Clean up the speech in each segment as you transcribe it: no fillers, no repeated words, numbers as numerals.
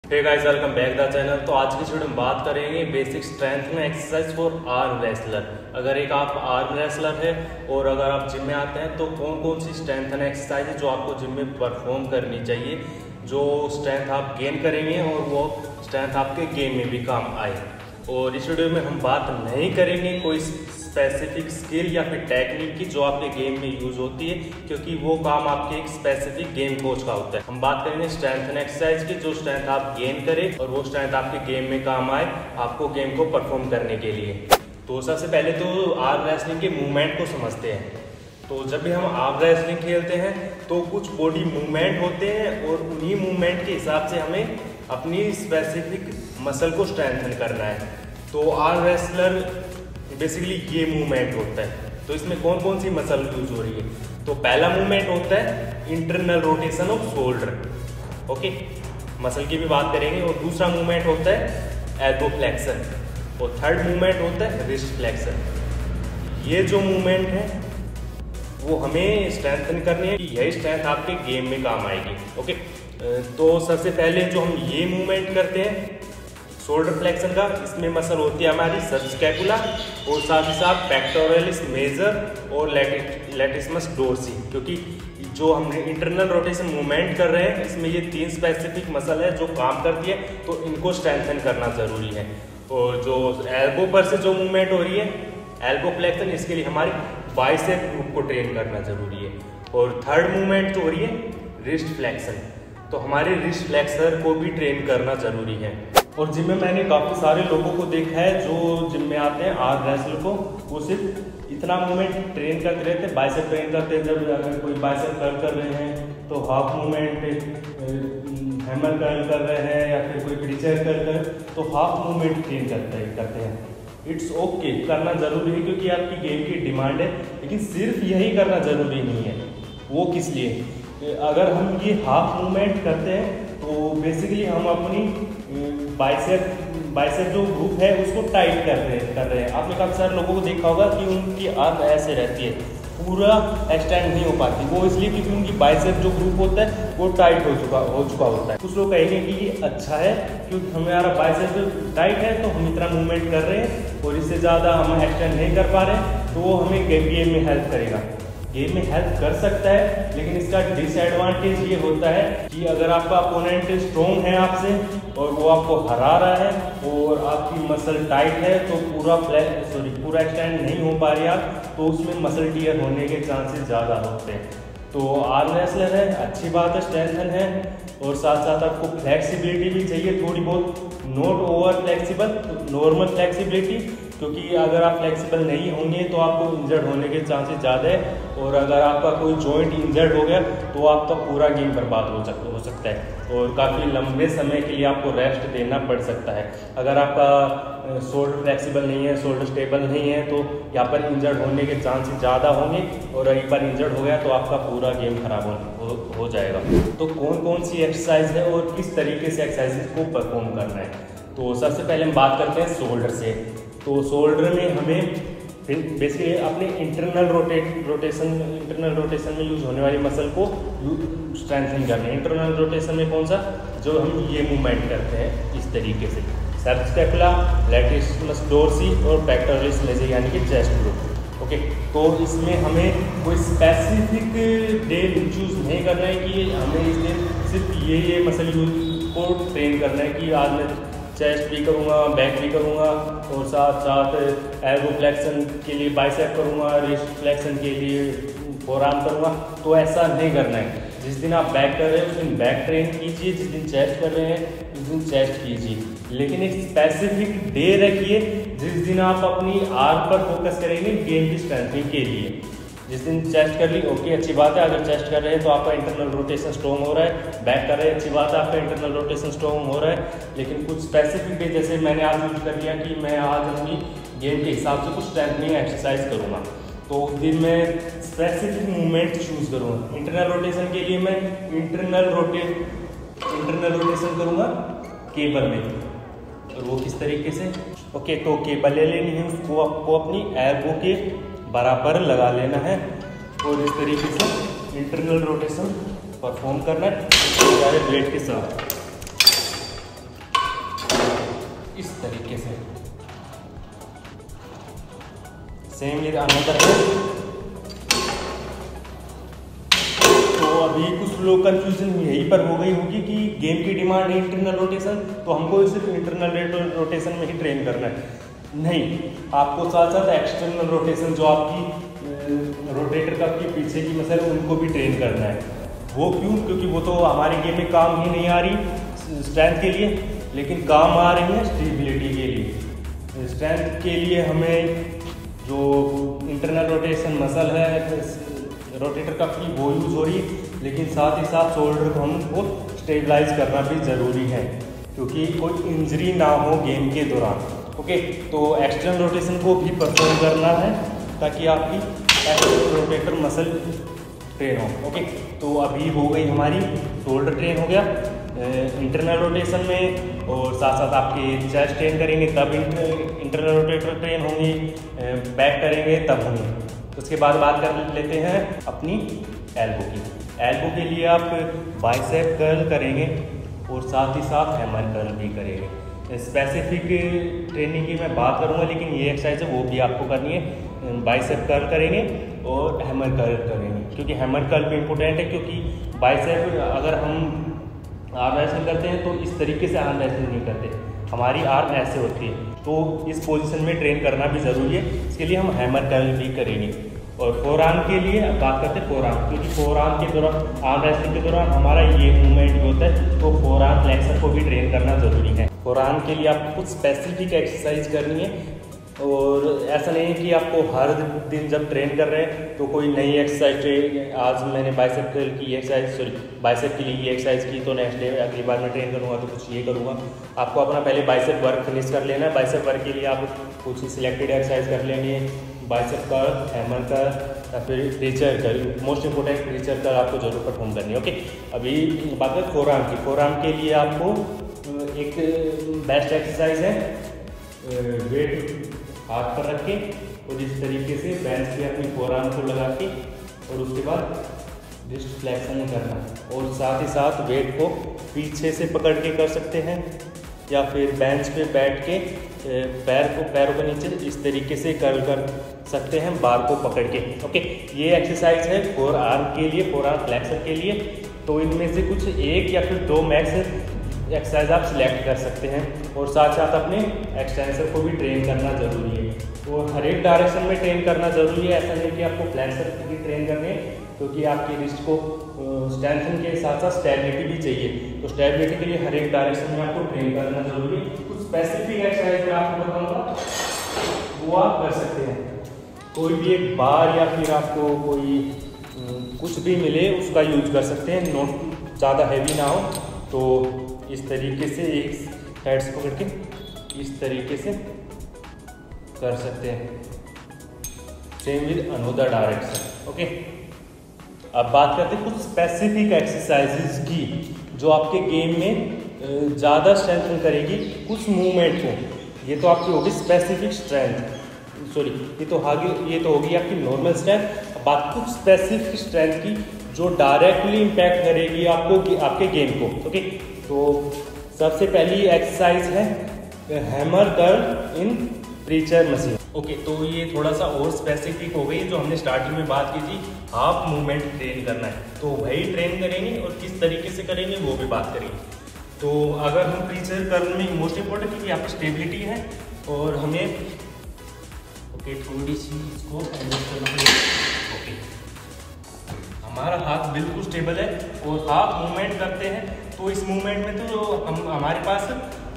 Hey guys, welcome back the channel. तो आज की वीडियो में बात करेंगे बेसिक स्ट्रेंथ में एक्सरसाइज फॉर आर्म रेसलर। अगर एक आप आर्म रेसलर है और अगर आप जिम में आते हैं तो कौन कौन सी स्ट्रेंथ एंड एक्सरसाइज है जो आपको जिम में परफॉर्म करनी चाहिए, जो स्ट्रेंथ आप गेन करेंगे और वो स्ट्रेंथ आपके गेम में भी काम आए। और इस वीडियो में हम बात नहीं करेंगे कोई स्पेसिफिक स्किल या फिर टेक्निक की जो आपके गेम में यूज होती है, क्योंकि वो काम आपके एक स्पेसिफिक गेम कोच का होता है। हम बात करेंगे स्ट्रेंथ एंड एक्सरसाइज की, जो स्ट्रेंथ आप गेन करें और वो स्ट्रेंथ आपके गेम में काम आए आपको गेम को परफॉर्म करने के लिए। तो सबसे पहले तो आर्म रेसलिंग के मूवमेंट को समझते हैं। तो जब भी हम आर्म रेसलिंग खेलते हैं तो कुछ बॉडी मूवमेंट होते हैं और उन्हीं मूवमेंट के हिसाब से हमें अपनी स्पेसिफिक मसल को स्ट्रेंथन करना है। तो आर्म रेसलर बेसिकली ये मूवमेंट होता है। तो इसमें कौन कौन सी मसल यूज हो रही है? तो पहला मूवमेंट होता है internal rotation off shoulder, okay, muscle की भी बात करेंगे। और दूसरा मूवमेंट होता है एल्बो फ्लेक्शन और थर्ड मूवमेंट होता है रिस्ट फ्लेक्शन। ये जो मूवमेंट है वो हमें स्ट्रेंथन करनी है, यही स्ट्रेंथ आपके गेम में काम आएगी, ओके। तो सबसे पहले जो हम ये मूवमेंट करते हैं शोल्डर फ्लेक्शन का, इसमें मसल होती है हमारी सबस्कैपुला और साथ ही साथ पेक्टोरलिस मेजर और लैटिसिमस डोर्सी। क्योंकि जो हम इंटरनल रोटेशन मूवमेंट कर रहे हैं इसमें ये तीन स्पेसिफिक मसल है जो काम करती है, तो इनको स्ट्रेंथन करना जरूरी है। और जो एल्बो पर से जो मूवमेंट हो रही है एल्बो फ्लेक्शन, इसके लिए हमारी बाइसेप ग्रुप को ट्रेन करना जरूरी है। और थर्ड मूवमेंट जो हो रही है रिस्ट फ्लेक्शन, तो हमारे रिस्ट फ्लेक्सर को भी ट्रेन करना जरूरी है। और जिम में मैंने काफ़ी सारे लोगों को देखा है जो जिम में आते हैं आर्म रेसलर को, वो सिर्फ इतना मूवमेंट ट्रेन करते रहते हैं, बाइसेप ट्रेन करते हैं। जब अगर कोई बाइसेप कर्ल कर रहे हैं तो हाफ मूवमेंट हैमर कर्ल कर रहे हैं या फिर कोई ब्रिचर कर्ल कर, तो हाफ मूवमेंट ट्रेन करते हैं। इट्स ओके, करना जरूरी है क्योंकि आपकी गेम की डिमांड है, लेकिन सिर्फ यही करना जरूरी नहीं है। वो किस लिए? अगर हम ये हाफ मूवमेंट करते हैं तो बेसिकली हम अपनी बाइसेप जो ग्रुप है उसको टाइट कर रहे हैं। आपने काफ़ी सारे लोगों को देखा होगा कि उनकी आर्म ऐसे रहती है, पूरा एक्सटेंड नहीं हो पाती। वो इसलिए क्योंकि उनकी बाइसेप जो ग्रुप होता है वो टाइट हो चुका होता है। कुछ लोग कहेंगे कि ये अच्छा है क्योंकि हमारा बाइसेप टाइट है तो हम इतना मूवमेंट कर रहे हैं और इससे ज़्यादा हम एक्सटेंड नहीं कर पा रहे हैं, तो वो हमें गेम में हेल्प करेगा। गेम में हेल्प कर सकता है, लेकिन इसका डिसएडवांटेज ये होता है कि अगर आपका अपोनेंट स्ट्रॉन्ग है आपसे और वो आपको हरा रहा है और आपकी मसल टाइट है तो पूरा एक्सटेंड नहीं हो पा रही आप, तो उसमें मसल टीयर होने के चांसेस ज़्यादा होते हैं। तो आर्म रेसलर है, अच्छी बात है, स्ट्रेंथन है, और साथ साथ आपको फ्लेक्सिबिलिटी भी चाहिए थोड़ी बहुत, not over flexible, normal flexibility. क्योंकि अगर आप फ्लेक्सिबल नहीं होंगे तो आपको इंजर्ड होने के चांसेस ज़्यादा है, और अगर आपका कोई जॉइंट इंजर्ड हो गया तो आपका पूरा गेम बर्बाद हो सकता है और काफ़ी लंबे समय के लिए आपको रेस्ट देना पड़ सकता है। अगर आपका शोल्डर फ्लेक्सिबल नहीं है, शोल्डर स्टेबल नहीं है, तो यहाँ पर इंजर्ड होने के चांसेस ज़्यादा होंगे, और एक बार इंजर्ड हो गया तो आपका पूरा गेम खराब हो जाएगा। तो कौन कौन सी एक्सरसाइज है और किस तरीके से एक्सरसाइज को परफॉर्म करना है? तो सबसे पहले हम बात करते हैं शोल्डर से। तो शोल्डर में हमें बेसिकली अपने इंटरनल रोटेशन में यूज होने वाली मसल को स्ट्रेंथन करना है। इंटरनल रोटेशन में कौन सा? जो हम ये मूवमेंट करते हैं इस तरीके से, सबस्कैपुला, लैटिसिमस डोर्सी और पेक्टोरलिस मेजर यानी कि चेस्ट ग्रुप, ओके। तो इसमें हमें कोई स्पेसिफिक डे चूज नहीं करना है कि हमें इस दिन सिर्फ ये मसल यूज को ट्रेन करना है कि आज मैं चेस्ट भी करूँगा, बैक भी करूँगा, और साथ साथ एल्बो फ्लेक्शन के लिए बाइसेप करूँगा, रिस्ट फ्लेक्शन के लिए फोरआर्म करूँगा। तो ऐसा नहीं करना है। जिस दिन आप बैक कर रहे हैं उस दिन बैक ट्रेन कीजिए, जिस दिन चेस्ट कर रहे हैं उस दिन चेस्ट कीजिए, लेकिन एक स्पेसिफिक डे रखिए जिस दिन आप अपनी आर्म पर फोकस करेंगे गेम की स्ट्रेंथनिंग के लिए। जिस दिन चेस्ट कर ली, ओके, अच्छी बात है, अगर चेस्ट कर रहे हैं तो आपका इंटरनल रोटेशन स्ट्रॉन्ग हो रहा है, बैक कर रहे हैं, अच्छी बात है, आपका इंटरनल रोटेशन स्ट्रॉन्ग हो रहा है। लेकिन कुछ स्पेसिफिक डे, जैसे मैंने आज यूज कर लिया कि मैं आज अपनी गेम के हिसाब से कुछ स्ट्रेंथनिंग एक्सरसाइज करूँगा, तो उस दिन मैं स्पेसिफिक मूवमेंट चूज करूँगा। इंटरनल रोटेशन के लिए मैं इंटरनल रोटेशन करूँगा केबल में, और वो किस तरीके से? ओके, तो केबल ले लेनी है, उसको आपको अपनी एल्बो के बराबर लगा लेना है और इस तरीके से इंटरनल रोटेशन परफॉर्म करना है ब्लेड के साथ। इस तरीके से। सेम ये अनदर है। तो अभी कुछ लोग कंफ्यूजन यहीं पर हो गई होगी कि गेम की डिमांड है इंटरनल रोटेशन, तो हमको सिर्फ इंटरनल रोटेशन में ही ट्रेन करना है। नहीं, आपको साथ साथ एक्सटर्नल रोटेशन जो आपकी रोटेटर का आपकी पीछे की मसल उनको भी ट्रेन करना है। वो क्यों? क्योंकि वो तो हमारे गेम में काम ही नहीं आ रही स्ट्रेंथ के लिए, लेकिन काम आ रही है स्टेबिलिटी के लिए। स्ट्रेंथ के लिए हमें जो इंटरनल रोटेशन मसल है रोटेटर का की वो यूज़ हो रही है, लेकिन साथ ही साथ शोल्डर को हमको स्टेबलाइज करना भी ज़रूरी है, क्योंकि कोई इंजरी ना हो गेम के दौरान। ओके, तो एक्सटर्नल रोटेशन को भी परफॉर्म करना है ताकि आपकी एक्सटर्नल रोटेटर मसल ट्रेन हो। ओके, तो अभी हो गई हमारी शोल्डर ट्रेन हो गया इंटरनल रोटेशन में, और साथ साथ आपके चेस्ट ट्रेन करेंगे तब इंटरनल रोटेटर ट्रेन होंगी, बैक करेंगे तब होंगे। उसके बाद बात कर लेते हैं अपनी एल्बो की। एल्बो के लिए आप बाइसेप कर्ल करेंगे और साथ ही साथ हैमर कर्ल भी करेंगे। स्पेसिफिक ट्रेनिंग की मैं बात करूंगा, लेकिन ये एक्सरसाइज है वो भी आपको करनी है। बाइसेप कर्ल करेंगे और हैमर कर्ल करेंगे, क्योंकि हैमर कर्ल भी इम्पोर्टेंट है, क्योंकि बाइसेप अगर हम आर्म रेसलिंग करते हैं तो इस तरीके से आर्म रेसलिंग नहीं करते, हमारी आर्म ऐसे होती है, तो इस पोजीशन में ट्रेन करना भी ज़रूरी है। इसके लिए हम हैमर कर्ल भी करेंगे। और फोर आर्म के लिए अब बात करते हैं फोर आर्म, क्योंकि फोर आर्म के दौरान आर्म रेसलिंग के दौरान हमारा ये मूवमेंट भी होता है, तो फोर आर्म फ्लेक्सर को भी ट्रेन करना ज़रूरी है। फोर आर्म के लिए आपको कुछ स्पेसिफिक एक्सरसाइज करनी है, और ऐसा नहीं है कि आपको हर दिन जब ट्रेन कर रहे हैं तो कोई नई एक्सरसाइज आज मैंने बाइसेप की एक्सरसाइज बाइसेप के लिए ये एक्सरसाइज की तो नेक्स्ट डे अगली बार मैं ट्रेन करूँगा तो कुछ ये करूँगा। आपको अपना पहले बाइसेप वर्क फिनिश कर लेना है। बाइसेप वर्क के लिए आप कुछ सिलेक्टेड एक्सरसाइज कर लेंगे, बाइसेप कर्ल, हैमर कर्ल या फिर richer curl. Most important richer curl आपको जरूर परफॉर्म करनी है। ओके, अभी बात करें फोर आर्म की। फोर आर्म के लिए आपको एक बेस्ट एक्सरसाइज है, वेट हाथ पर रख के और इस तरीके से बेंच पे अपनी फोरआर्म को लगा के और उसके बाद रिस्ट फ्लेक्शन करना, और साथ ही साथ वेट को पीछे से पकड़ के कर सकते हैं, या फिर बेंच पे बैठ के पैरों के नीचे इस तरीके से कर्ल कर सकते हैं बार को पकड़ के। ओके, ये एक्सरसाइज है फोर आर्म के लिए, फोर आर्म फ्लेक्सर के लिए। तो इनमें से कुछ एक या फिर दो मैक्स एक्सरसाइज आप सिलेक्ट कर सकते हैं, और साथ साथ अपने एक्सटेंसर को भी ट्रेन करना ज़रूरी है। तो हर एक डायरेक्शन में ट्रेन करना ज़रूरी है, ऐसा नहीं कि आपको फ्लेक्सर की ट्रेन करनी है, क्योंकि आपकी रिस्ट को स्ट्रेंथन के साथ साथ स्टेबिलिटी भी चाहिए। तो स्टेबिलिटी के लिए हर एक डायरेक्शन में आपको ट्रेन करना ज़रूरी है। कुछ स्पेसिफिक एक्सरसाइज मैं आपको बताऊँगा, वो आप कर सकते हैं। कोई भी एक बार या फिर आपको कोई कुछ भी मिले उसका यूज कर सकते हैं, नोट ज़्यादा हैवी ना हो। तो इस तरीके से एक साइड से पकड़ के इस तरीके से कर सकते हैं, same with another direction. Okay, अब बात करते हैं कुछ स्पेसिफिक एक्सरसाइजेज की जो आपके गेम में ज़्यादा स्ट्रेंथन करेगी कुछ मूवमेंट को। ये तो आपकी होगी स्पेसिफिक स्ट्रेंथ, सॉरी ये तो होगी आपकी नॉर्मल स्ट्रेंथ। अब बात कुछ स्पेसिफिक स्ट्रेंथ की जो डायरेक्टली इम्पैक्ट करेगी आपको आपके गेम को। ओके, तो सबसे पहली एक्सरसाइज है हैमर कर्ल इन प्रीचर मशीन। ओके, तो ये थोड़ा सा और स्पेसिफिक हो गई, जो हमने स्टार्टिंग में बात की थी हाफ मूवमेंट ट्रेन करना है, तो वही ट्रेन करेंगे और किस तरीके से करेंगे वो भी बात करेंगे। तो अगर हम प्रीचर कर्ल में मोस्ट इंपॉर्टेंट क्योंकि यहाँ पर स्टेबिलिटी है और हमें थोड़ी सी इसको एडजस्ट करना पड़ेगा। ओके, हमारा हाथ बिल्कुल स्टेबल है और हाफ मूवमेंट करते हैं, तो इस मूवमेंट में तो हमारे पास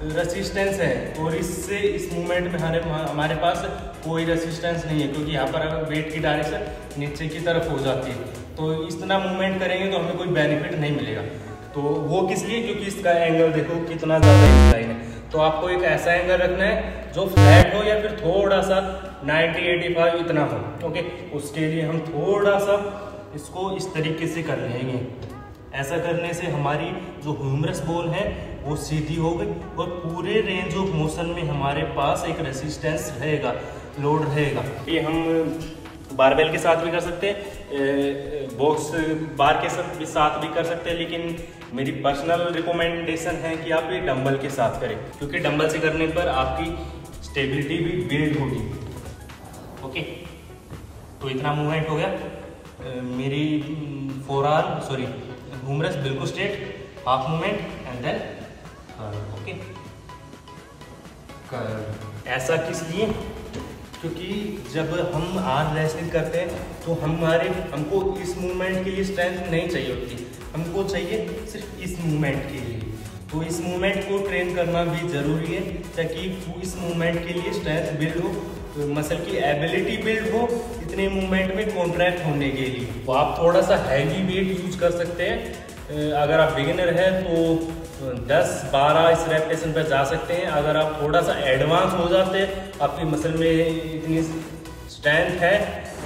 रेसिस्टेंस है, और इससे इस मूवमेंट में हमारे पास कोई रेसिस्टेंस नहीं है, क्योंकि यहाँ पर अगर वेट की डायरेक्शन नीचे की तरफ हो जाती है, तो इतना मूवमेंट करेंगे तो हमें कोई बेनिफिट नहीं मिलेगा। तो वो किस लिए? क्योंकि इसका एंगल देखो कितना ज़्यादा इंक्लाइन है। तो आपको एक ऐसा एंगल रखना है जो फ्लैट हो या फिर थोड़ा सा 90-85 इतना हो। ओके, उसके लिए हम थोड़ा सा इसको इस तरीके से कर लेंगे। ऐसा करने से हमारी जो ह्यूमरस बोन है वो सीधी हो गई, और पूरे रेंज ऑफ मोशन में हमारे पास एक रेसिस्टेंस रहेगा, लोड रहेगा। ये हम बारबेल के साथ भी कर सकते हैं, बॉक्स बार के साथ भी कर सकते हैं, लेकिन मेरी पर्सनल रिकमेंडेशन है कि आप ये डंबल के साथ करें, क्योंकि डंबल से करने पर आपकी स्टेबिलिटी भी बिल्ड होगी। ओके, तो इतना मूवमेंट हो गया। मेरी ह्यूमरस बिल्कुल straight, half movement and then okay. ऐसा किस लिए? क्योंकि जब हम आर्म रेसलिंग करते हैं तो हमको इस मूवमेंट के लिए स्ट्रेंथ नहीं चाहिए होती, हमको चाहिए सिर्फ इस मूवमेंट के लिए। तो इस मूवमेंट को ट्रेन करना भी ज़रूरी है, ताकि इस मूवमेंट के लिए स्ट्रेंथ बिल्ड हो, तो मसल की एबिलिटी बिल्ड हो इतने मूवमेंट में कॉन्ट्रैक्ट होने के लिए। तो आप थोड़ा सा हैवी वेट यूज कर सकते हैं। अगर आप बिगिनर हैं तो 10-12 इस रेपिटेशन पर जा सकते हैं। अगर आप थोड़ा सा एडवांस हो जाते हैं, आपकी मसल में इतनी स्ट्रेंथ है,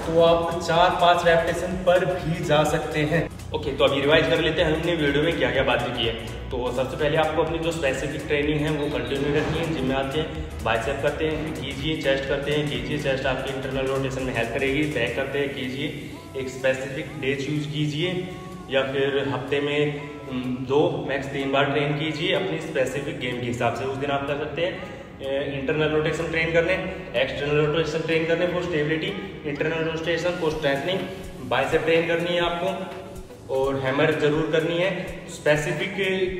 तो आप 4-5 रेपिटेशन पर भी जा सकते हैं। ओके, तो अभी रिवाइज कर लेते हैं हमने वीडियो में क्या क्या बातें की है। तो सबसे पहले आपको अपनी जो स्पेसिफिक ट्रेनिंग है वो कंटिन्यू रखनी है। जिम में आते हैं, बाइसेप करते हैं, कीजिए, चेस्ट करते हैं, कीजिए, चेस्ट आपकी इंटरनल रोटेशन में हेल्प करेगी। बैक करते हैं, कीजिए, एक स्पेसिफिक डे चूज कीजिए, या फिर हफ्ते में 2 मैक्स 3 बार ट्रेन कीजिए अपनी स्पेसिफिक गेम के हिसाब से। उस दिन आप कर सकते हैं इंटरनल रोटेशन ट्रेन करने, एक्सटर्नल रोटेशन ट्रेन करने for stability, internal rotation for strengthening, bicep train करनी है आपको, और हैमर जरूर करनी है। स्पेसिफिक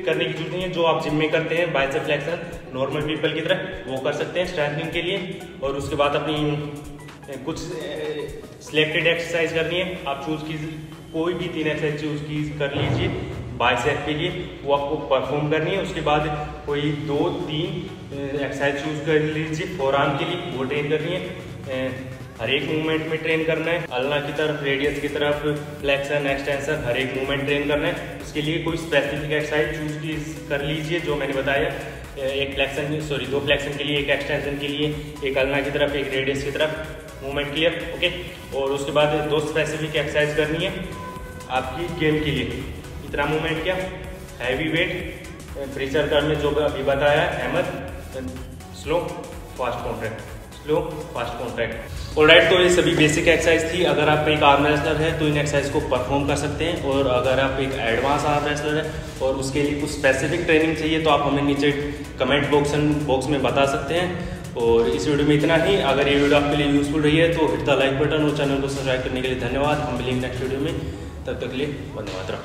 करने की जरूरत नहीं है, जो आप जिम में करते हैं बाइसेप फ्लेक्शन नॉर्मल पीपल की तरह वो कर सकते हैं स्ट्रेंथनिंग के लिए। और उसके बाद अपनी कुछ सिलेक्टेड एक्सरसाइज करनी है, आप चूज कीजिए, कोई भी 3 एक्सरसाइज चूज कर लीजिए बाइसेप के लिए, वो आपको परफॉर्म करनी है। उसके बाद कोई 2-3 एक्सरसाइज चूज कर लीजिए फोरआर्म के लिए, वो ट्रेन करनी है। हर एक मूवमेंट में ट्रेन करना है, अल्ना की तरफ, रेडियस की तरफ, फ्लेक्शन, एक्सटेंशन, हर एक मूवमेंट ट्रेन करना है। उसके लिए कोई स्पेसिफिक एक्सरसाइज चूज कर लीजिए, जो मैंने बताया, 2 फ्लेक्शन के लिए, 1 एक्सटेंशन के लिए, 1 अल्ना की तरफ, 1 रेडियस की तरफ, मूवमेंट क्लियर। ओके, और उसके बाद 2 स्पेसिफिक एक्सरसाइज करनी है आपकी गेम के लिए। इतना मूवमेंट क्या, हैवी वेट, प्रेशर कर में जो अभी बताया, hammer, slow fast contract, slow fast contract. Alright, तो ये सभी बेसिक एक्सरसाइज थी। अगर आप एक आर्म रेसलर है तो इन एक्सरसाइज को परफॉर्म कर सकते हैं, और अगर आप एक एडवांस आर्म रेसलर है और उसके लिए कुछ स्पेसिफिक ट्रेनिंग चाहिए तो आप हमें नीचे कमेंट बॉक्स में बता सकते हैं। और इस वीडियो में इतना ही। अगर ये वीडियो आपके लिए यूजफुल रही है तो हिट द लाइक बटन, और चैनल को सब्सक्राइब करने के लिए धन्यवाद। हम मिलेंगे नेक्स्ट वीडियो में, तब तक के लिए वंदे मातरम।